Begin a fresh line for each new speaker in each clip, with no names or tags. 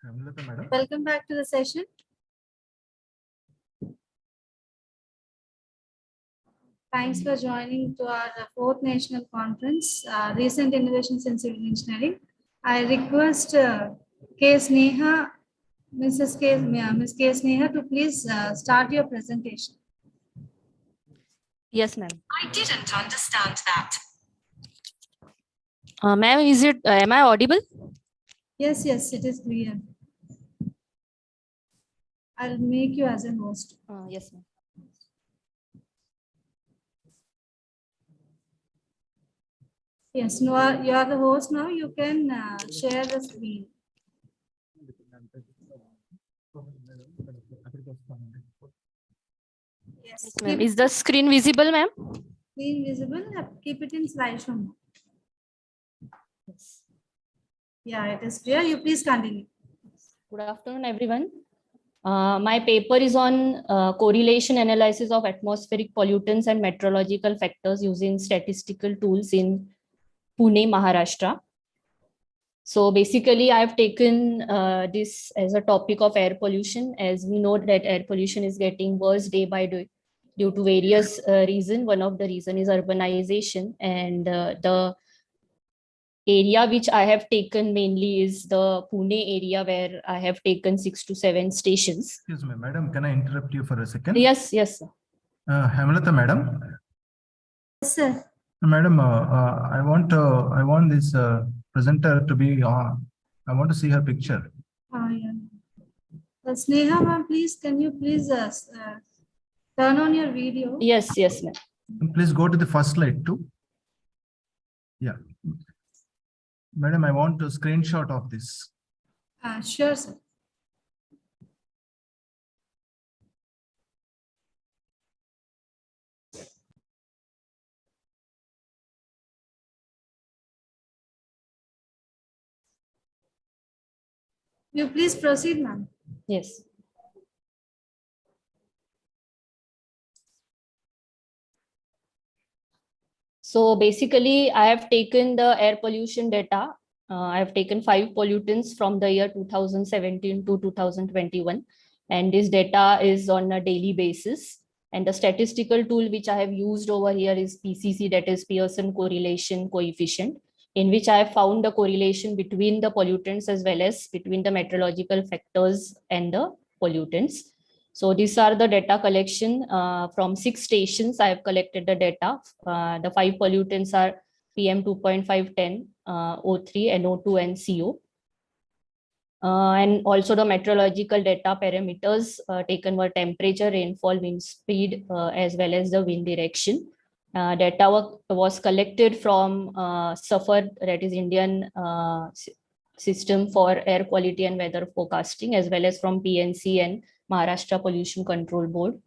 Madam.
Welcome back to the session. Thanks for joining to our fourth national conference, Recent Innovations in Civil Engineering. I request K. Sneha, Ms. K. Sneha to please start your presentation.
Yes, ma'am.
I didn't understand that.
Ma'am, is it? Am I audible?
Yes, it is clear. I'll make you as a host.
Yes, ma'am.
Yes, no, you are the host now. You can share the screen. Yes,
Ma'am,
keep
is the screen visible, ma'am?
screen visible. Keep it in slideshow.
Yes.
Yeah, it is clear. You please continue.
Good afternoon, everyone. My paper is on correlation analysis of atmospheric pollutants and meteorological factors using statistical tools in Pune, Maharashtra. So basically, I've taken this as a topic of air pollution, as we know that air pollution is getting worse day by day due to various reasons. One of the reason is urbanization, and the area which I have taken mainly is the Pune area, where I have taken 6 to 7 stations.
Excuse me, madam. Can I interrupt you for a second?
Yes, sir.
Hemalata, madam.
Yes, sir.
Madam, I want this presenter to be on. I want to see her picture.
Yeah. Sneha, ma'am, please, can you please turn on your video?
Yes, ma'am.
Please go to the first slide too. Yeah. Madam, I want a screenshot of this.
Sure, sir. You please proceed, ma'am.
Yes. So basically, I have taken the air pollution data. I have taken 5 pollutants from the year 2017 to 2021. And this data is on a daily basis. And the statistical tool which I have used over here is PCC, that is Pearson Correlation Coefficient, in which I have found the correlation between the pollutants as well as between the meteorological factors and the pollutants. So these are the data collection from 6 stations. I have collected the data. The 5 pollutants are PM 2.510, O3, NO2, and CO. And also the meteorological data parameters taken were temperature, rainfall, wind speed, as well as the wind direction. Data was collected from SAFAR, that is Indian System for Air Quality and Weather Forecasting, as well as from PNC and Maharashtra Pollution Control Board.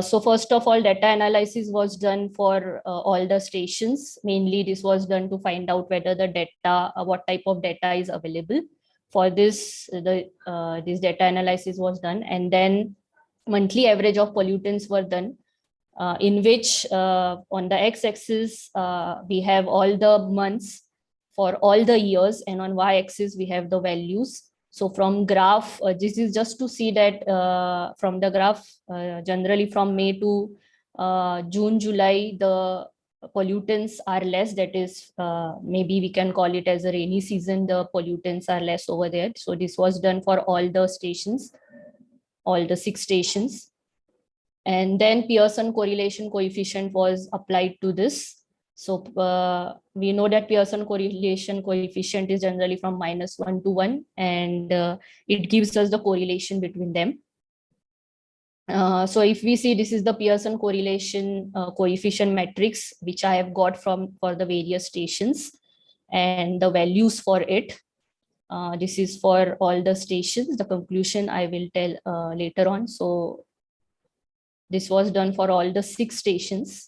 So first of all, data analysis was done for all the stations. Mainly this was done to find out whether the data, what type of data is available. For this, this data analysis was done, and then monthly average of pollutants were done, in which on the x-axis we have all the months for all the years, and on y-axis we have the values. So from graph, this is just to see that from the graph, generally from May to June, July, the pollutants are less. That is, maybe we can call it as a rainy season, the pollutants are less over there. So this was done for all the stations, all the 6 stations. And then Pearson correlation coefficient was applied to this. So we know that Pearson correlation coefficient is generally from -1 to 1, and it gives us the correlation between them. So if we see, this is the Pearson correlation coefficient matrix, which I have got for the various stations, and the values for it. This is for all the stations. The conclusion I will tell later on. So this was done for all the 6 stations.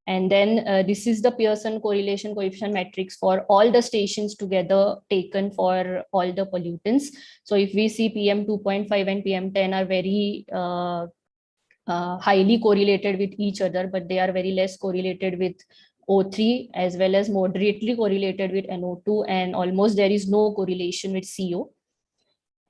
And then this is the Pearson correlation coefficient matrix for all the stations together, taken for all the pollutants. So if we see, PM 2.5 and PM 10 are very highly correlated with each other, but they are very less correlated with O3 as well as moderately correlated with NO2, and almost there is no correlation with CO.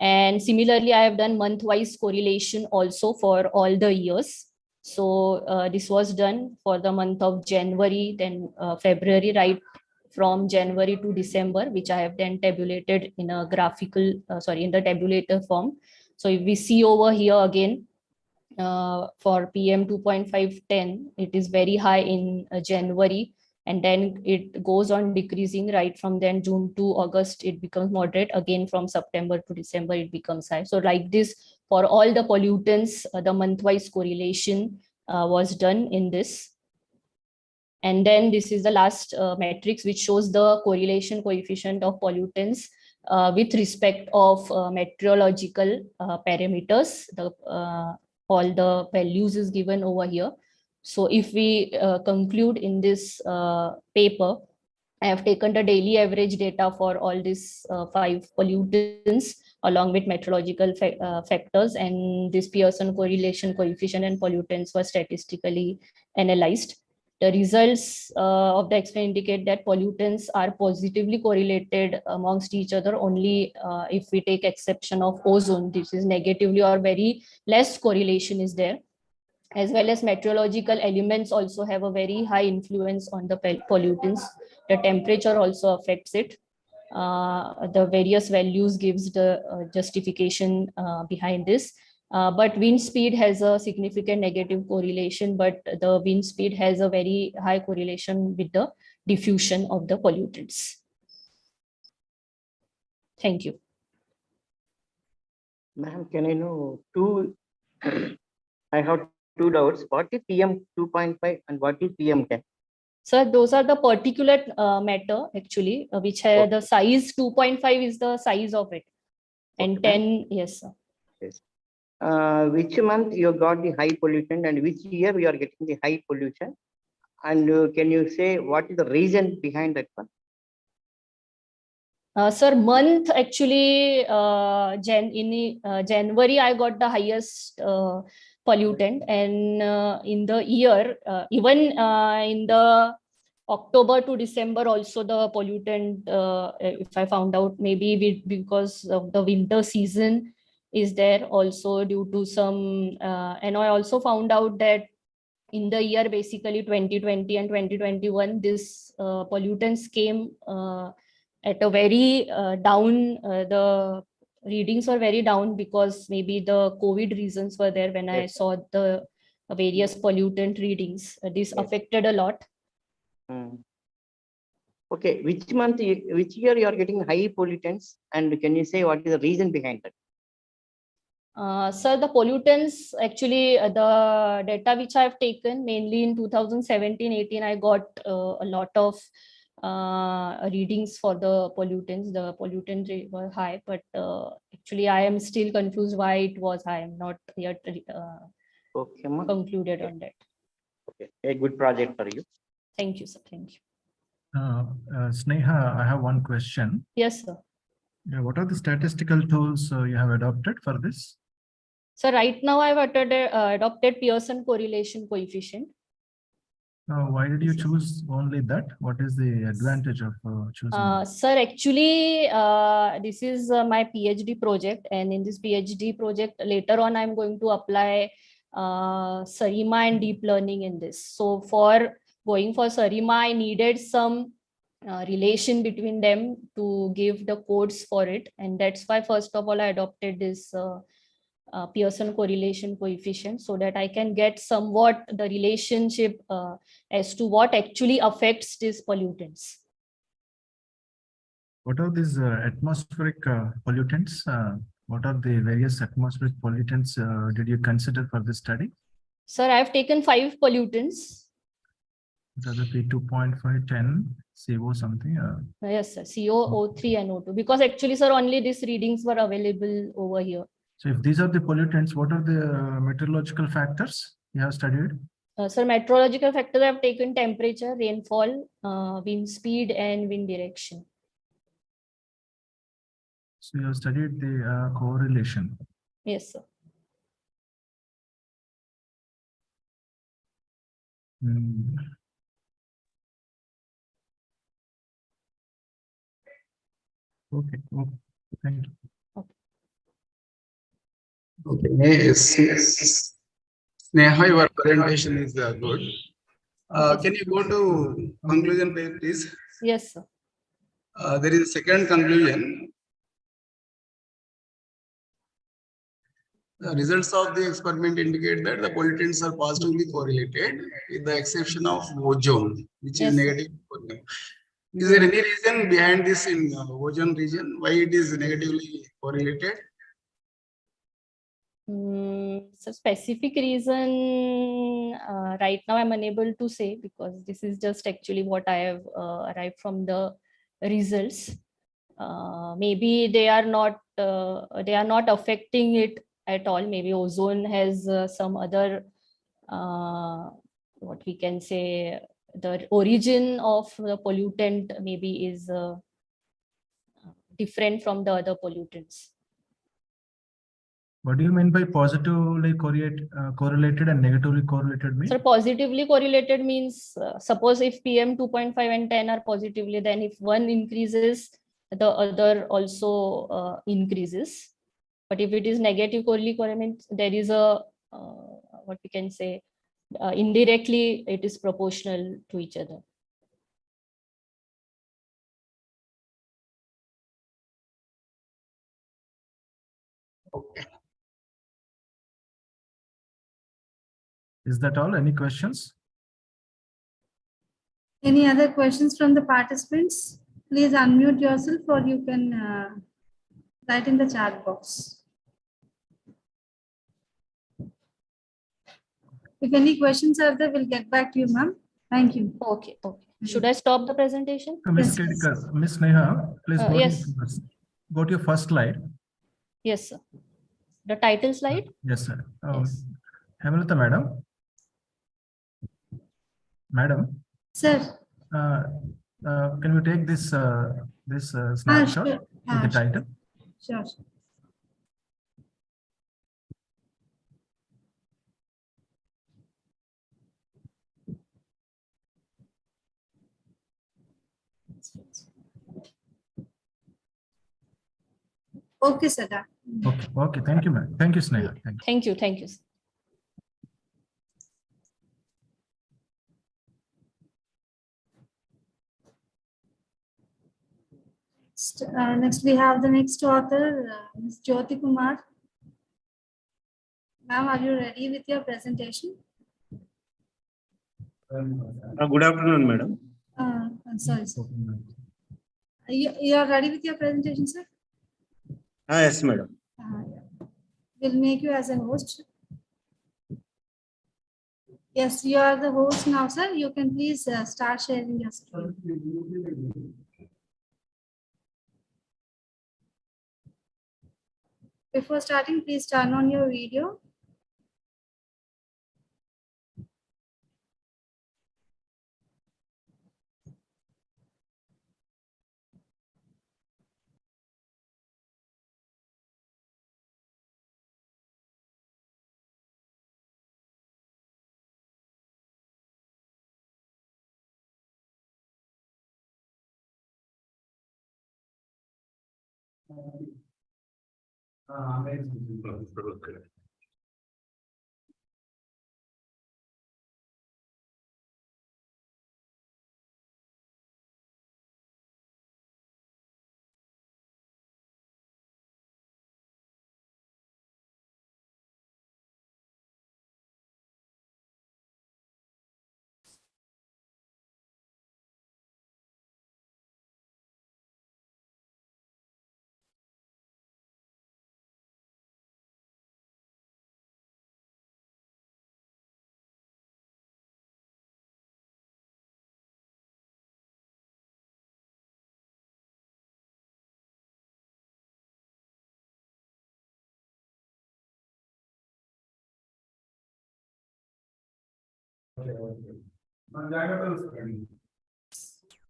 And similarly, I have done month-wise correlation also for all the years. So this was done for the month of January, then February, right from January to December, which I have then tabulated in a graphical, in the tabulator form. So if we see over here again, for PM 2.510, it is very high in January, and then it goes on decreasing right from then June to August, it becomes moderate. Again, from September to December, it becomes high. So like this, for all the pollutants, the month-wise correlation was done in this. And then this is the last matrix, which shows the correlation coefficient of pollutants with respect of meteorological parameters. All the values is given over here. So if we conclude in this paper, I have taken the daily average data for all these 5 pollutants along with meteorological factors, and this Pearson correlation coefficient and pollutants were statistically analyzed. The results of the experiment indicate that pollutants are positively correlated amongst each other only if we take exception of ozone. This is negatively or very less correlation is there, as well as meteorological elements also have a very high influence on the pollutants. The temperature also affects it. The various values gives the justification behind this. But wind speed has a significant negative correlation, but the wind speed has a very high correlation with the diffusion of the pollutants. Thank you.
Ma'am, can I know I have 2 doubts. What is PM 2.5 and what is PM 10?
Sir, those are the particulate matter actually, which have the size 2.5 is the size of it. And
Okay,
10, yes, sir.
Yes. Which month you got the high pollution and which year we are getting the high pollution? And can you say what is the reason behind that one?
Sir, month actually, in January, I got the highest pollutant, and in the year, even in the October to December, also the pollutant, if I found out, maybe because of the winter season is there also due to some, and I also found out that in the year basically 2020 and 2021, this pollutants came at a very down, the readings were very down because maybe the COVID reasons were there when I
Yes.
saw the various pollutant readings. This
Yes.
affected a lot.
Okay, which year you are getting high pollutants, and can you say what is the reason behind that?
Sir, the pollutants, actually, the data which I have taken mainly in 2017-18, I got a lot of readings for the pollutants. The pollutant rate were high, but actually I am still confused why it was high. I'm not yet
Okay, ma'am.
concluded on that.
Okay, a good project for you.
Thank you, sir. Thank you.
Sneha, I have one question.
Yes, sir.
Yeah, what are the statistical tools you have adopted for this?
So right now I've adopted Pearson correlation coefficient.
Why did you choose only that? What is the advantage of choosing that?
Sir, actually, this is my PhD project, and in this PhD project, later on, I'm going to apply Sarima and deep learning in this. So for going for Sarima, I needed some relation between them to give the codes for it. And that's why, first of all, I adopted this Pearson correlation coefficient so that I can get somewhat the relationship as to what actually affects these pollutants.
What are these atmospheric pollutants? What are the various atmospheric pollutants did you consider for this study?
Sir, I've taken 5 pollutants.
Does it be 2.5, 10, CO something?
Yes, sir, CO, O3 and O2. Because actually, sir, only these readings were available over here.
So if these are the pollutants, what are the meteorological factors you have studied?
Sir, meteorological factors I've taken temperature, rainfall, wind speed and wind direction.
So you have studied the correlation.
Yes, sir.
Okay, okay, thank you.
Okay, Sneha, your presentation is good. Can you go to conclusion page, please?
Yes, sir.
There is a second conclusion. The results of the experiment indicate that the pollutants are positively correlated, with the exception of ozone, which is
Yes, sir.
negative. Is there any reason behind this in ozone region? Why it is negatively correlated?
So specific reason right now I'm unable to say, because this is just actually what I have arrived from the results. Maybe they are not affecting it at all. Maybe ozone has some other what we can say, the origin of the pollutant maybe is different from the other pollutants.
What do you mean by positively correlated and negatively correlated mean?
So positively correlated means, suppose if PM 2.5 and 10 are positively, then if one increases, the other also increases. But if it is negative correlated, means there is a what we can say, indirectly it is proportional to each other.
Okay.
Is that all? Any questions?
Any other questions from the participants? Please unmute yourself, or you can write in the chat box. If any questions are there, we'll get back to you, ma'am. Thank you.
Okay, okay. Should I stop the presentation?
Miss
Yes,
Kedkar, Miss Neha, please
yes.
Go to your first slide.
Yes, sir. The title slide?
Yes, sir.
Yes.
Hemlata madam. Madam,
Sir.
can we take this snapshot
Sure.
with the title?
Sure. Okay, sir. Done.
Okay, okay. Thank you, ma'am. Thank you, Sneha. Thank you.
Thank you. Thank you.
Next, we have the next author, Ms. Jyoti Kumar. Ma'am, are you ready with your presentation?
Good afternoon, madam.
I'm sorry, sir. You are ready with your presentation, sir?
Yes, madam.
Yeah. We'll make you as a host. Yes, you are the host now, sir. You can please start sharing your screen. Before starting, please turn on your video.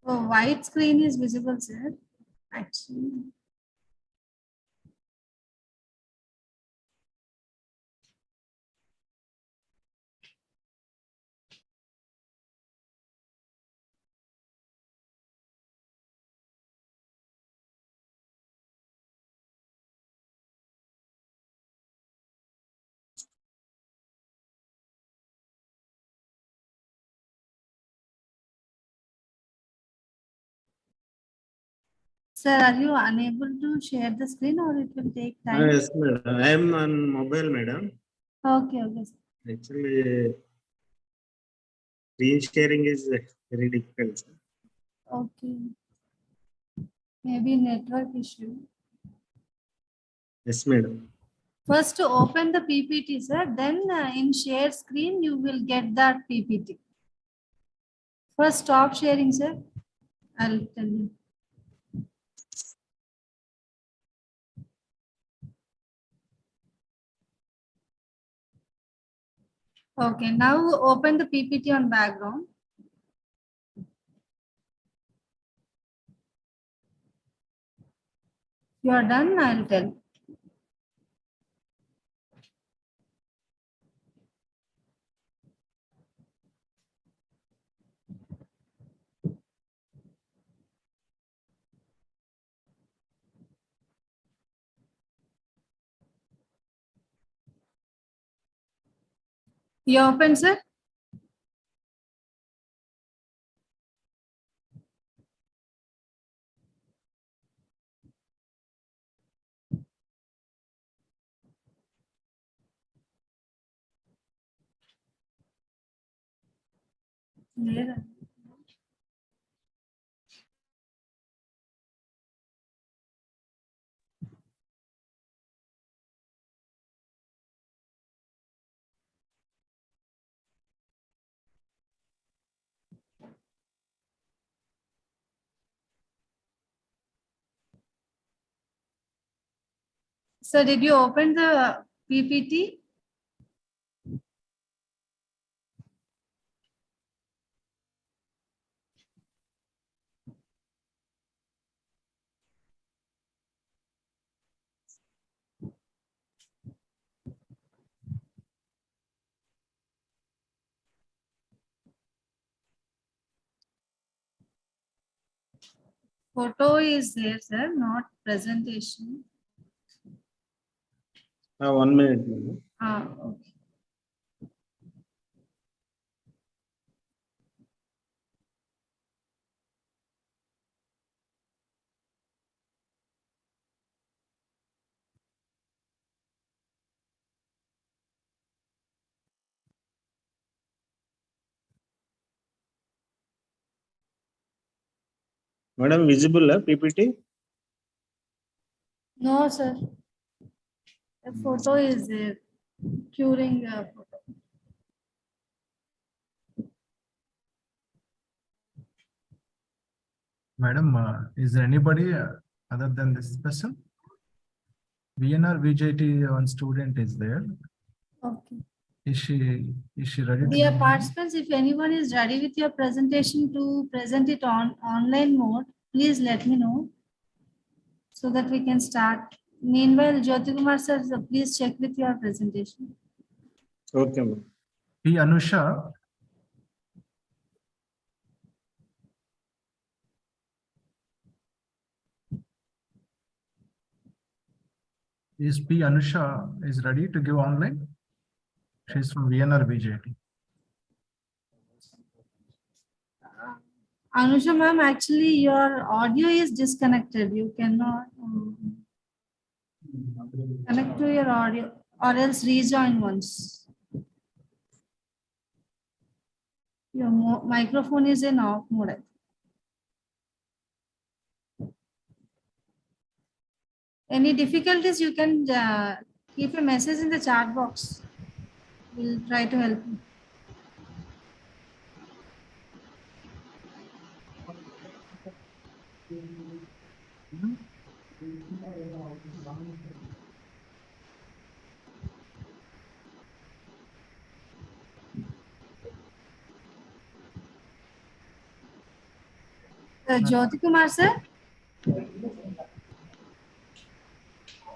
Oh, white screen is visible, sir. Actually. Sir, are you unable to share the screen or it will take time?
Yes, madam. I am on mobile, madam.
Okay, okay. Sir.
Actually, screen sharing is very difficult. Sir.
Okay. Maybe network issue.
Yes, madam.
First to open the PPT, sir, then in share screen, you will get that PPT. First stop sharing, sir. I'll tell you. Okay, now open the PPT on background. You are done, I'll tell. You open, sir? Yeah. So did you open the PPT? Photo is there, sir, not presentation.
1 minute, madam.
Okay.
Madam, visible PPT?
No, sir. The photo is there. Curing photo.
Madam, is there anybody other than this person? VNR VJT one student is there.
Okay.
Is she ready?
Dear participants, if anyone is ready with your presentation to present it on online mode, please let me know so that we can start. Meanwhile, Jyoti Kumar sir, please check with your presentation.
Okay, madam.
P. Anusha. Is P. Anusha is ready to give online? She's from VNR VJT.
Anusha ma'am, actually your audio is disconnected. You cannot connect to your audio or else rejoin once. Your microphone is in off mode. Any difficulties, you can keep a message in the chat box. We'll try to help you. Jyoti Kumar sir?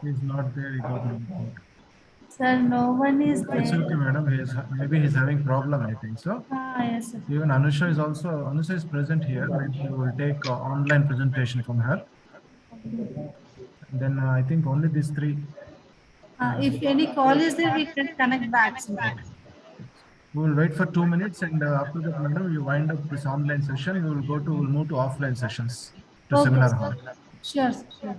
He's not there. He got moved.
Sir, no one is there.
It's okay, madam. Maybe he's having problem, I think so.
Yes, sir.
Even Anusha is present here. Maybe we will take online presentation from her. Then I think only these three.
If any call is there, we can connect back.
We will wait for 2 minutes, and after that, madam, you wind up this online session. We'll move to offline sessions to
Okay,
seminar
sir.
hall.
Sure, sure.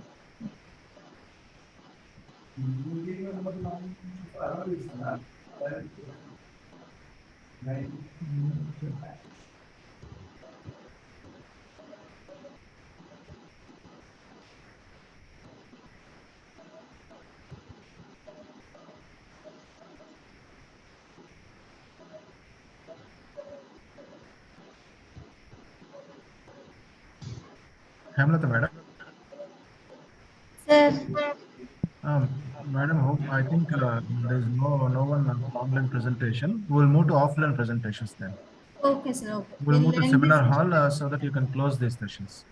Hemlata madam.
Sir,
Madam, I think there's no one online presentation. We'll move to offline presentations then.
okay, sir, okay.
We'll move to
end
seminar
this-
hall so that you can close these sessions.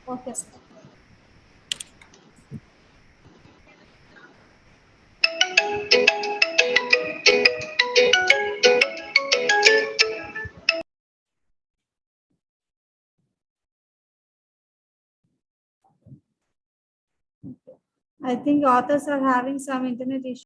Okay, sir. I think authors are having some internet issues.